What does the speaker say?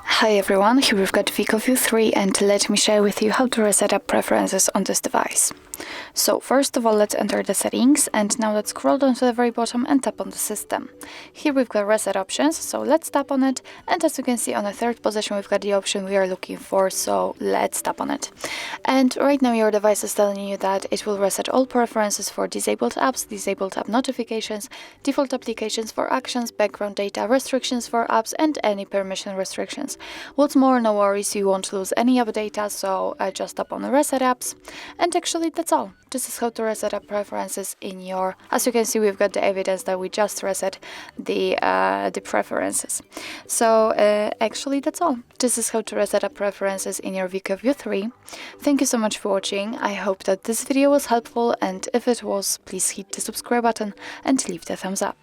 Hi everyone, here we've got WIKO View 3 and let me share with you how to reset up preferences on this device. So first of all, let's enter the settings, and now let's scroll down to the very bottom and tap on the system. Here we've got reset options, so let's tap on it, and as you can see on the third position we've got the option we are looking for, so let's tap on it. And right now your device is telling you that it will reset all preferences for disabled apps, disabled app notifications, default applications for actions, background data, restrictions for apps, and any permission restrictions. What's more, no worries, you won't lose any app data, so just tap on reset apps, and actually that's all. This is how to reset up preferences in your, as you can see, we've got the evidence that we just reset the preferences. So actually that's all. This is how to reset up preferences in your WIKO View 3. Thank you so much for watching. I hope that this video was helpful, and if it was, please hit the subscribe button and leave the thumbs up.